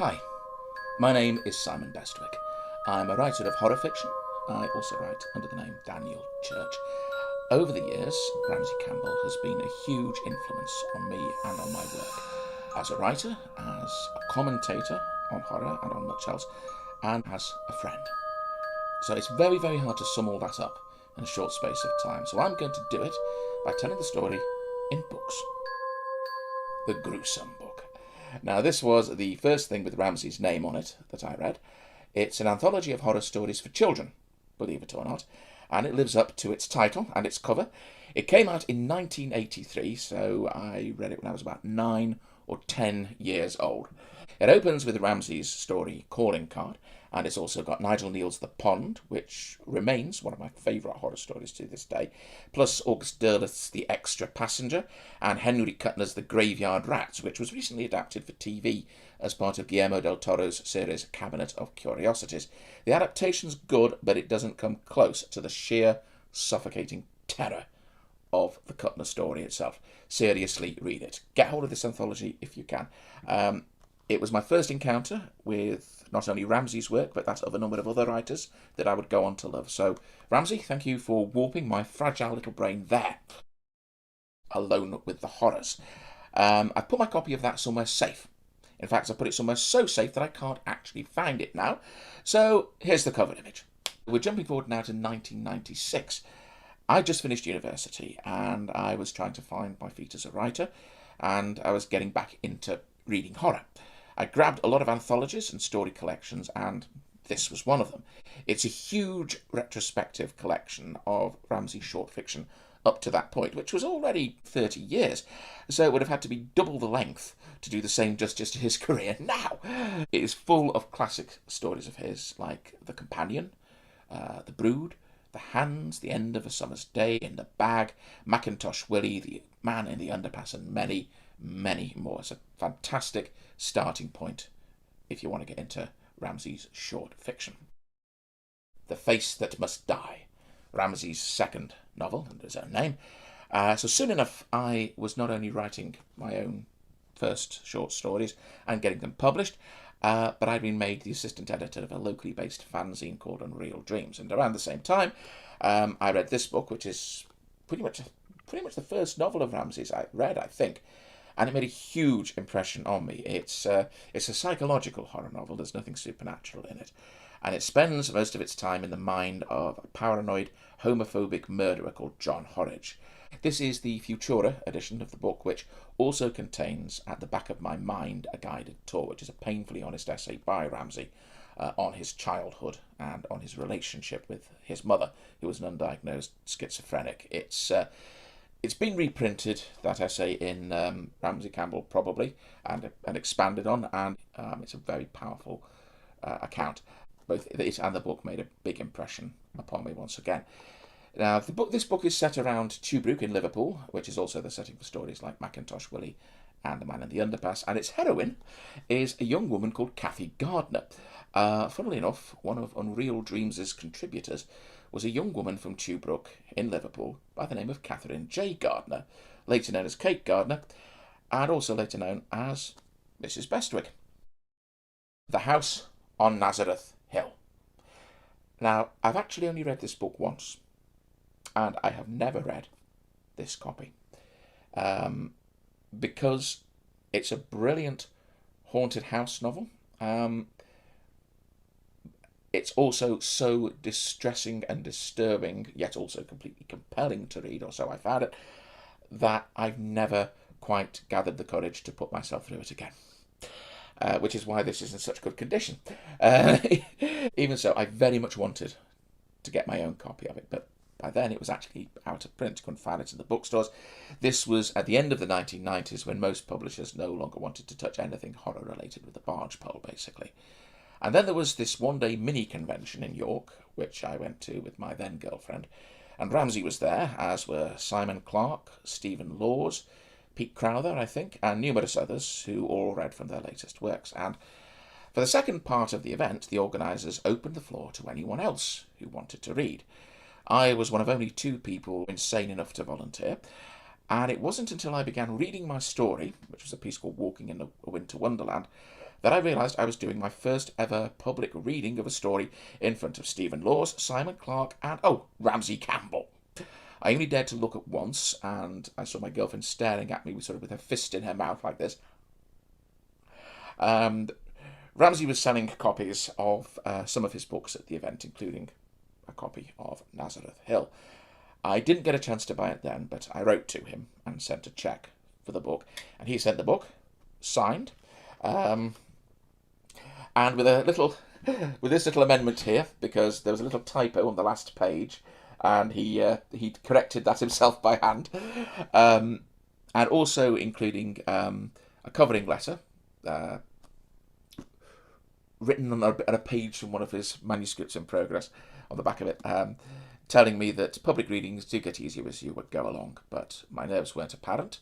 Hi, my name is Simon Bestwick. I'm a writer of horror fiction. I also write under the name Daniel Church. Over the years, Ramsey Campbell has been a huge influence on me and on my work. As a writer, as a commentator on horror and on much else, and as a friend. So it's very, very hard to sum all that up in a short space of time. So I'm going to do it by telling the story in books. The Gruesome Book. Now, this was the first thing with Ramsey's name on it that I read. It's an anthology of horror stories for children, believe it or not, and it lives up to its title and its cover. It came out in 1983, so I read it when I was about 9 or 10 years old. It opens with Ramsey's story Calling Card, and it's also got Nigel Kneale's The Pond, which remains one of my favourite horror stories to this day, plus August Derleth's The Extra Passenger, and Henry Kuttner's The Graveyard Rats, which was recently adapted for TV as part of Guillermo del Toro's series Cabinet of Curiosities. The adaptation's good, but it doesn't come close to the sheer, suffocating terror of the Kuttner story itself. Seriously, read it. Get hold of this anthology if you can. It was my first encounter with not only Ramsey's work, but that of a number of other writers that I would go on to love. So, Ramsey, thank you for warping my fragile little brain there, alone with the horrors. I've put my copy of that somewhere safe. In fact, I put it somewhere so safe that I can't actually find it now. So, here's the cover image. We're jumping forward now to 1996. I just finished university and I was trying to find my feet as a writer, and I was getting back into reading horror. I grabbed a lot of anthologies and story collections, and this was one of them. It's a huge retrospective collection of Ramsey's short fiction up to that point, which was already 30 years, so it would have had to be double the length to do the same justice to his career now. It is full of classic stories of his, like The Companion, The Brood, The Hands, The End of a Summer's Day, In the Bag, Macintosh Willie, The Man in the Underpass, and many, many more. It's a fantastic starting point if you want to get into Ramsey's short fiction. The Face That Must Die, Ramsey's second novel under his own name. So soon enough, I was not only writing my own first short stories and getting them published, but I'd been made the assistant editor of a locally based fanzine called Unreal Dreams. And around the same time, I read this book, which is pretty much the first novel of Ramsey's I read, I think. And it made a huge impression on me. It's a psychological horror novel. There's nothing supernatural in it. And it spends most of its time in the mind of a paranoid, homophobic murderer called John Horridge. This is the Futura edition of the book, which also contains At the Back of My Mind, a guided tour, which is a painfully honest essay by Ramsey on his childhood and on his relationship with his mother, who was an undiagnosed schizophrenic. It's been reprinted, that essay, in Ramsey Campbell, probably, and expanded on, and it's a very powerful account. Both it and the book made a big impression upon me once again. Now, this book is set around Tuebrook in Liverpool, which is also the setting for stories like Macintosh Willie and The Man in the Underpass, and its heroine is a young woman called Kathy Gardner. Funnily enough, one of Unreal Dreams' contributors was a young woman from Tuebrook in Liverpool by the name of Catherine J. Gardner, later known as Kate Gardner, and also later known as Mrs. Bestwick. The House on Nazareth Hill. Now, I've actually only read this book once, and I have never read this copy, because it's a brilliant haunted house novel. It's also so distressing and disturbing, yet also completely compelling to read, or so I found it, that I've never quite gathered the courage to put myself through it again. Which is why this is in such good condition. Even so, I very much wanted to get my own copy of it, but by then it was actually out of print. Couldn't find it in the bookstores. This was at the end of the 1990s, when most publishers no longer wanted to touch anything horror related with the barge pole, basically. And then there was this one-day mini-convention in York, which I went to with my then-girlfriend, and Ramsey was there, as were Simon Clarke, Stephen Laws, Pete Crowther, I think, and numerous others who all read from their latest works. And for the second part of the event, the organisers opened the floor to anyone else who wanted to read. I was one of only 2 people insane enough to volunteer, and it wasn't until I began reading my story, which was a piece called Walking in a Winter Wonderland, that I realised I was doing my first ever public reading of a story in front of Stephen Laws, Simon Clarke, and, Ramsey Campbell. I only dared to look at once, and I saw my girlfriend staring at me with her fist in her mouth like this. Ramsey was selling copies of some of his books at the event, including a copy of Nazareth Hill. I didn't get a chance to buy it then, but I wrote to him and sent a cheque for the book, and he sent the book, signed, and with this little amendment here, because there was a little typo on the last page, and he corrected that himself by hand, and also including a covering letter written on a page from one of his manuscripts in progress on the back of it, telling me that public readings do get easier as you would go along, but my nerves weren't apparent,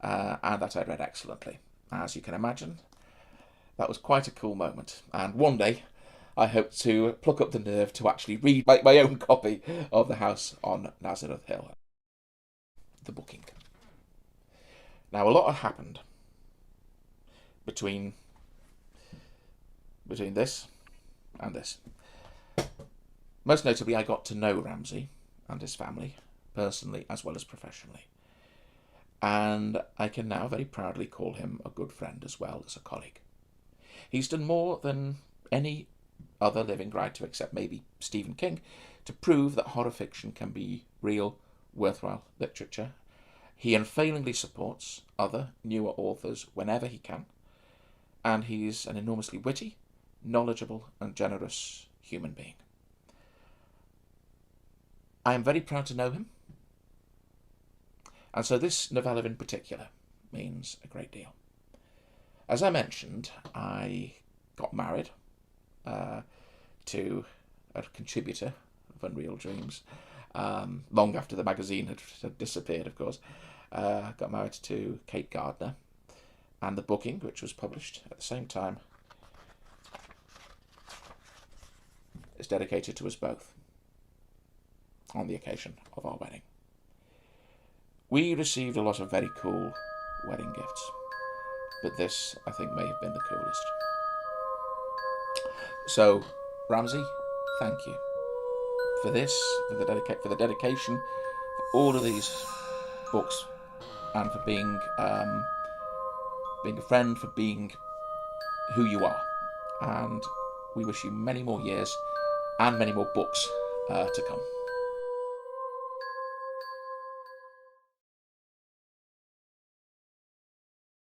and that I read excellently. As you can imagine, that was quite a cool moment, and one day I hope to pluck up the nerve to actually read my own copy of The House on Nazareth Hill. The booking. Now, a lot had happened between this and this. Most notably, I got to know Ramsey and his family, personally as well as professionally. And I can now very proudly call him a good friend as well as a colleague. He's done more than any other living writer, except maybe Stephen King, to prove that horror fiction can be real, worthwhile literature. He unfailingly supports other, newer authors whenever he can, and he's an enormously witty, knowledgeable and generous human being. I am very proud to know him, and so this novella in particular means a great deal. As I mentioned, I got married to a contributor of Unreal Dreams, long after the magazine had disappeared, of course. Got married to Kate Gardner, and the booking, which was published at the same time, is dedicated to us both on the occasion of our wedding. We received a lot of very cool wedding gifts, but this, I think, may have been the coolest. So, Ramsey, thank you for this, for the dedication, for all of these books, and for being a friend, for being who you are. And we wish you many more years and many more books to come.